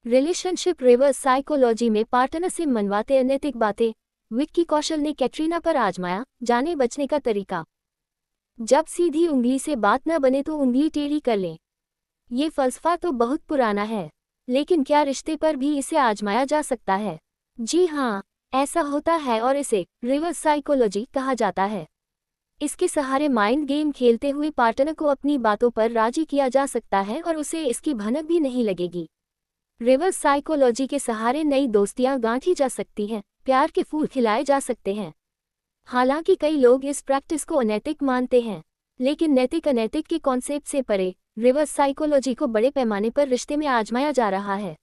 Relationship reverse psychology में partner से मनवाते अनैतिक बातें, विक्की कौशल ने कैटरीना पर आजमाया, जाने बचने का तरीका। जब सीधी उंगली से बात न बने तो उंगली टेढ़ी कर लें। ये फलसफा तो बहुत पुराना है, लेकिन क्या रिश्ते पर भी इसे आजमाया जा सकता है? जी हाँ, ऐसा होता है और इसे रिवर्स साइकोलॉजी कहा जाता है। इसके सहारे माइंड गेम खेलते हुए पार्टनर को अपनी बातों पर राजी किया जा सकता है और उसे इसकी भनक भी नहीं लगेगी। रिवर्स साइकोलॉजी के सहारे नई दोस्तियां गांठी जा सकती हैं, प्यार के फूल खिलाए जा सकते हैं। हालांकि कई लोग इस प्रैक्टिस को अनैतिक मानते हैं, लेकिन नैतिक अनैतिक के कॉन्सेप्ट से परे रिवर्स साइकोलॉजी को बड़े पैमाने पर रिश्ते में आजमाया जा रहा है।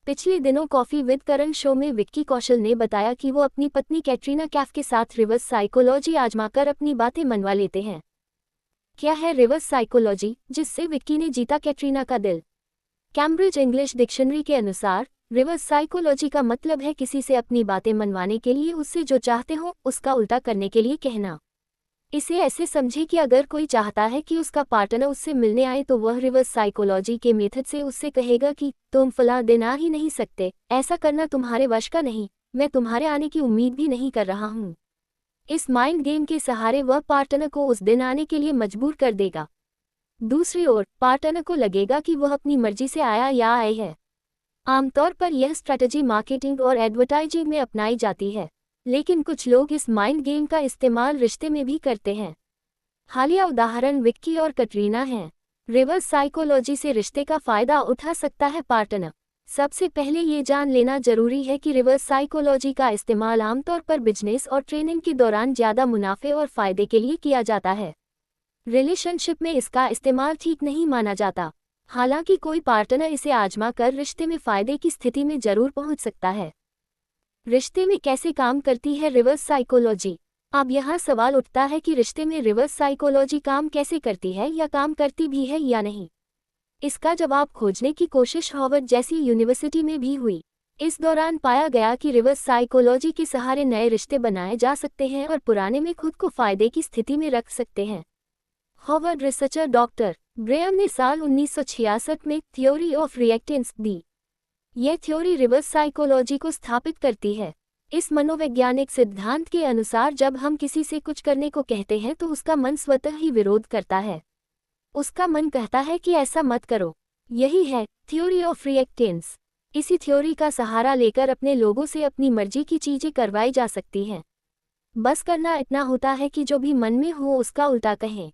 पिछले दिनों कॉफी विद करण शो में विक्की कौशल ने बताया कि वो अपनी पत्नी कैटरीना कैफ के साथ रिवर्स साइकोलॉजी आजमाकर अपनी बातें मनवा लेते हैं। क्या है रिवर्स साइकोलॉजी जिससे विक्की ने जीता कैटरीना का दिल? कैम्ब्रिज इंग्लिश डिक्शनरी के अनुसार रिवर्स साइकोलॉजी का मतलब है किसी से अपनी बातें मनवाने के लिए उससे जो चाहते हो उसका उल्टा करने के लिए कहना। इसे ऐसे समझे कि अगर कोई चाहता है कि उसका पार्टनर उससे मिलने आए तो वह रिवर्स साइकोलॉजी के मेथड से उससे कहेगा कि तुम फलां दिन आ ही नहीं सकते, ऐसा करना तुम्हारे वश का नहीं, मैं तुम्हारे आने की उम्मीद भी नहीं कर रहा हूँ। इस माइंड गेम के सहारे वह पार्टनर को उस दिन आने के लिए मजबूर कर देगा। दूसरी ओर पार्टनर को लगेगा कि वह अपनी मर्जी से आया या आई है। आमतौर पर यह स्ट्रैटेजी मार्केटिंग और एडवर्टाइजिंग में अपनाई जाती है, लेकिन कुछ लोग इस माइंड गेम का इस्तेमाल रिश्ते में भी करते हैं। हालिया उदाहरण विक्की और कैटरीना हैं। रिवर्स साइकोलॉजी से रिश्ते का फायदा उठा सकता है पार्टनर। सबसे पहले ये जान लेना जरूरी है कि रिवर्स साइकोलॉजी का इस्तेमाल आमतौर पर बिजनेस और ट्रेनिंग के दौरान ज़्यादा मुनाफे और फायदे के लिए किया जाता है। रिलेशनशिप में इसका इस्तेमाल ठीक नहीं माना जाता। हालांकि कोई पार्टनर इसे आजमा कर रिश्ते में फायदे की स्थिति में जरूर पहुंच सकता है। रिश्ते में कैसे काम करती है रिवर्स साइकोलॉजी? अब यहाँ सवाल उठता है कि रिश्ते में रिवर्स साइकोलॉजी काम कैसे करती है या काम करती भी है या नहीं। इसका जवाब खोजने की कोशिश हार्वर्ड जैसी यूनिवर्सिटी में भी हुई। इस दौरान पाया गया कि रिवर्स साइकोलॉजी के सहारे नए रिश्ते बनाए जा सकते हैं और पुराने में खुद को फायदे की स्थिति में रख सकते हैं। हार्वर्ड रिसर्चर डॉक्टर ग्रेहम ने साल 1966 में थ्योरी ऑफ रिएक्टेंस दी। यह थ्योरी रिवर्स साइकोलॉजी को स्थापित करती है। इस मनोवैज्ञानिक सिद्धांत के अनुसार जब हम किसी से कुछ करने को कहते हैं तो उसका मन स्वतः ही विरोध करता है। उसका मन कहता है कि ऐसा मत करो। यही है थ्योरी ऑफ रिएक्टेंस। इसी थ्योरी का सहारा लेकर अपने लोगों से अपनी मर्जी की चीजें करवाई जा सकती हैं। बस करना इतना होता है कि जो भी मन में हो उसका उल्टा कहें।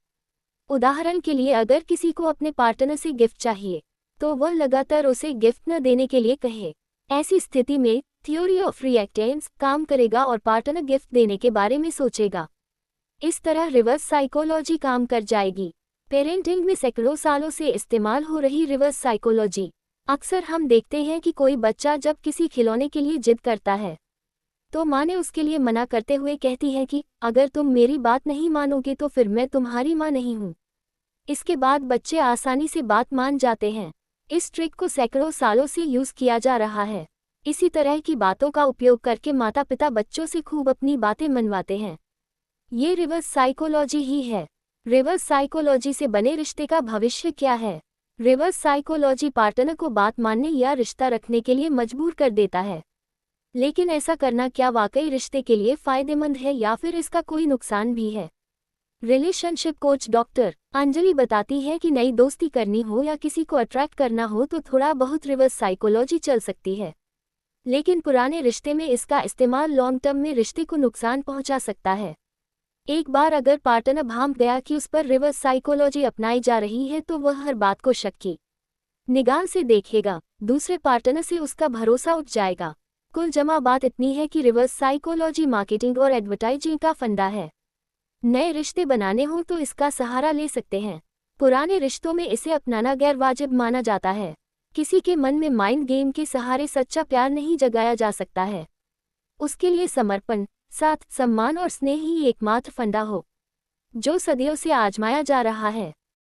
उदाहरण के लिए अगर किसी को अपने पार्टनर से गिफ्ट चाहिए तो वह लगातार उसे गिफ्ट न देने के लिए कहे। ऐसी स्थिति में थ्योरी ऑफ रिएक्टेंस काम करेगा और पार्टनर गिफ्ट देने के बारे में सोचेगा। इस तरह रिवर्स साइकोलॉजी काम कर जाएगी। पेरेंटिंग में सैकड़ों सालों से इस्तेमाल हो रही रिवर्स साइकोलॉजी। अक्सर हम देखते हैं कि कोई बच्चा जब किसी खिलौने के लिए जिद करता है तो माँ ने उसके लिए मना करते हुए कहती है कि अगर तुम मेरी बात नहीं मानोगे तो फिर मैं तुम्हारी माँ नहीं हूँ। इसके बाद बच्चे आसानी से बात मान जाते हैं। इस ट्रिक को सैकड़ों सालों से यूज़ किया जा रहा है। इसी तरह की बातों का उपयोग करके माता पिता बच्चों से खूब अपनी बातें मनवाते हैं। ये रिवर्स साइकोलॉजी ही है। रिवर्स साइकोलॉजी से बने रिश्ते का भविष्य क्या है? रिवर्स साइकोलॉजी पार्टनर को बात मानने या रिश्ता रखने के लिए मजबूर कर देता है। लेकिन ऐसा करना क्या वाकई रिश्ते के लिए फायदेमंद है या फिर इसका कोई नुकसान भी है? रिलेशनशिप कोच डॉक्टर अंजलि बताती है कि नई दोस्ती करनी हो या किसी को अट्रैक्ट करना हो तो थोड़ा बहुत रिवर्स साइकोलॉजी चल सकती है, लेकिन पुराने रिश्ते में इसका इस्तेमाल लॉन्ग टर्म में रिश्ते को नुकसान पहुंचा सकता है। एक बार अगर पार्टनर भांप गया कि उस पर रिवर्स साइकोलॉजी अपनाई जा रही है तो वह हर बात को शक की निगाह से देखेगा। दूसरे पार्टनर से उसका भरोसा उठ जाएगा। कुल जमा बात इतनी है कि रिवर्स साइकोलॉजी मार्केटिंग और एडवर्टाइजिंग का फंडा है। नए रिश्ते बनाने हों तो इसका सहारा ले सकते हैं। पुराने रिश्तों में इसे अपनाना गैर वाजिब माना जाता है। किसी के मन में माइंड गेम के सहारे सच्चा प्यार नहीं जगाया जा सकता है। उसके लिए समर्पण, साथ, सम्मान और स्नेह ही एकमात्र फंडा हो, जो सदियों से आजमाया जा रहा है।